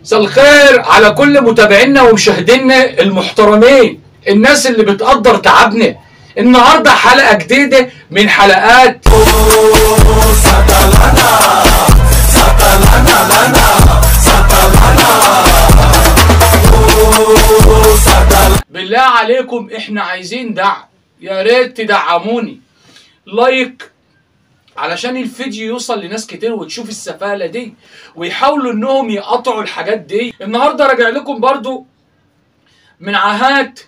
مساء الخير على كل متابعينا ومشاهدينا المحترمين، الناس اللي بتقدر تعبنا. النهارده حلقه جديده من حلقات بالله عليكم احنا عايزين دعم، يا ريت تدعموني لايك علشان الفيديو يوصل لناس كتير وتشوف السفالة دي ويحاولوا انهم يقطعوا الحاجات دي. النهارده راجع لكم برضو من عاهات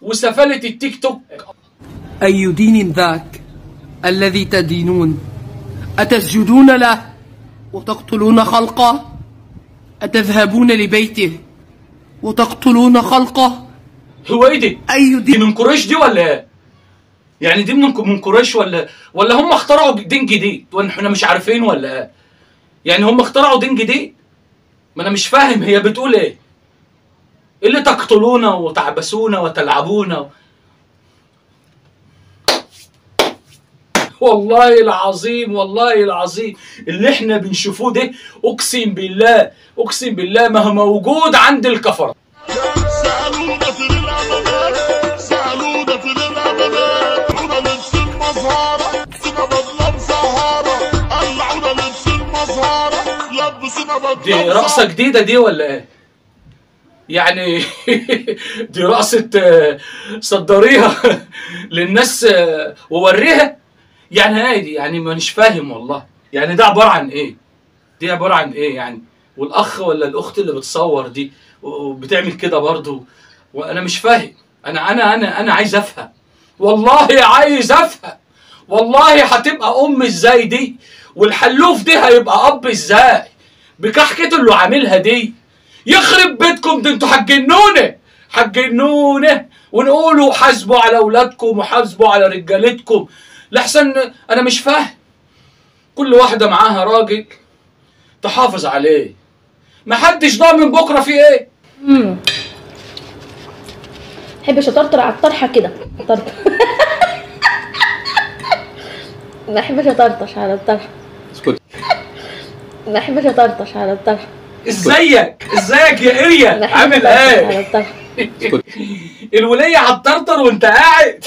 وسفالة التيك توك. أي دين ذاك الذي تدينون؟ أتسجدون له وتقتلون خلقه؟ أتذهبون لبيته وتقتلون خلقه؟ هو ايه دي؟ أي دي من قريش دي ولا ايه؟ يعني دي من قريش ولا هم اخترعوا دين جديد واحنا مش عارفين ولا ايه؟ يعني هم اخترعوا دين جديد؟ ما انا مش فاهم هي بتقول ايه؟ اللي تقتلون وتعبسون وتلعبون والله العظيم والله العظيم اللي احنا بنشوفوه ده اقسم بالله ما هو موجود عند الكفرة. دي رقصة جديدة دي ولا ايه؟ يعني دي رقصة صدريها للناس ووريها؟ يعني ايه دي؟ يعني مانيش فاهم والله. يعني ده عبارة عن ايه؟ دي عبارة عن ايه يعني؟ والاخ ولا الاخت اللي بتصور دي وبتعمل كده برضو وانا مش فاهم. انا عايز افهم والله، عايز افهم والله. هتبقى ام ازاي دي؟ والحلوف دي هيبقى اب ازاي بكحكته اللي عاملها دي؟ يخرب بيتكم، ده انتوا حجنونه ونقولوا حاسبوا على اولادكم وحاسبوا على رجالتكم لحسن. انا مش فاهم. كل واحده معاها راجل تحافظ عليه، محدش ضامن بكره في ايه. محبش اطرطر على الطرحه كده طرطر. ما احبش اطرطش على الطرحه. اسكت. ما احبش اطرطش على الطرحه. ازيك يا اريا؟ عامل ايه؟ على الطرحه. الوليه هتطرطر وانت قاعد.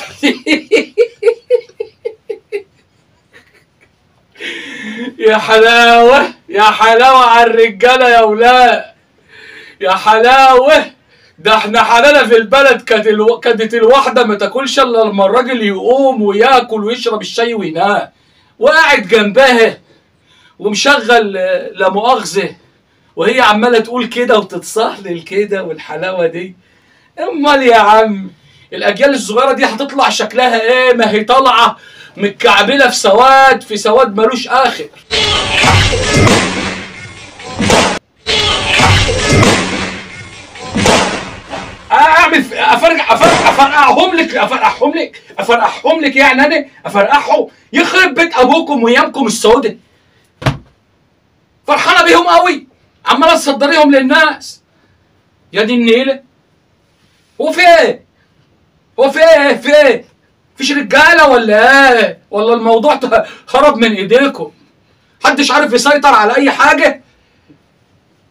يا حلاوه على الرجاله يا ولاد، يا حلاوه. ده احنا حلالة في البلد كانت الواحده ما تاكلش الا لما الراجل يقوم وياكل ويشرب الشاي وينام وقاعد جنبها ومشغل لا مؤاخذه وهي عماله تقول كده وتتصهلل كده والحلاوه دي. امال يا عم الاجيال الصغيره دي هتطلع شكلها ايه؟ ما هي طالعه متكعبله في سواد ملوش اخر. اعمل افرقعهم لك يعني انا افرقعهم؟ يخرب بيت ابوكم ويامكم السودة. فرحانه بيهم قوي عماله تصدريهم للناس يا دي النيله. وفي ايه؟ فيش رجاله ولا ايه؟ ولا الموضوع خرب من ايديكم؟ محدش عارف يسيطر على اي حاجه؟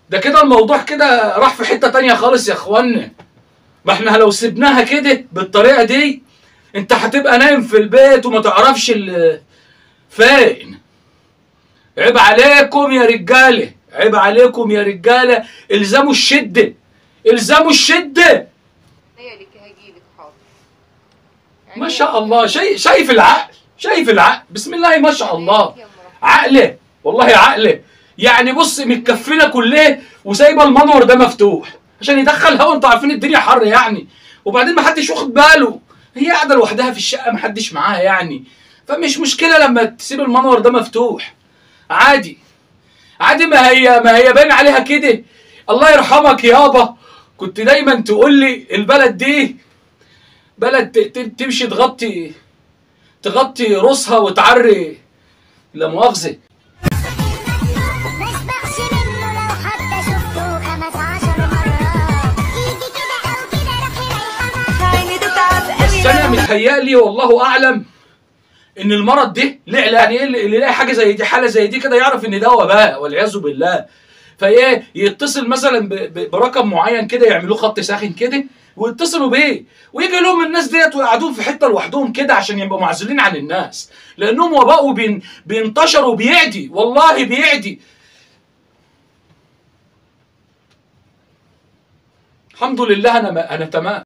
ده كده الموضوع كده راح في حته تانيه خالص يا اخوانا. ما احنا لو سيبناها كده بالطريقه دي انت هتبقى نايم في البيت وما تعرفش فين. عيب عليكم يا رجاله، عيب عليكم يا رجاله. الزموا الشده. ما شاء الله. شايف العقل بسم الله ما شاء الله. عقله والله عقله. يعني بص متكفله كلها وسايبه المنور ده مفتوح عشان يدخل هوا. انتوا عارفين الدنيا حر يعني، وبعدين ما حدش واخد باله. هي قاعده لوحدها في الشقه ما حدش معاها يعني، فمش مشكله لما تسيب المنور ده مفتوح. عادي. ما هي باين عليها كده. الله يرحمك يابا كنت دايما تقول لي البلد دي بلد تمشي تغطي راسها وتعري لا مؤاخذه. بس انا متهيألي والله اعلم ان المرض ده يعني اللي يلاقي حاجه زي دي، حاله زي دي كده، يعرف ان ده وباء والعياذ بالله. فايه يتصل مثلا برقم معين كده، يعملوه خط ساخن كده ويتصلوا بيه، ويجي لهم الناس ديت ويقعدوهم في حته لوحدهم كده عشان يبقوا معزولين عن الناس، لانهم وباء بينتشروا وبيعدي، والله بيعدي. الحمد لله انا تمام.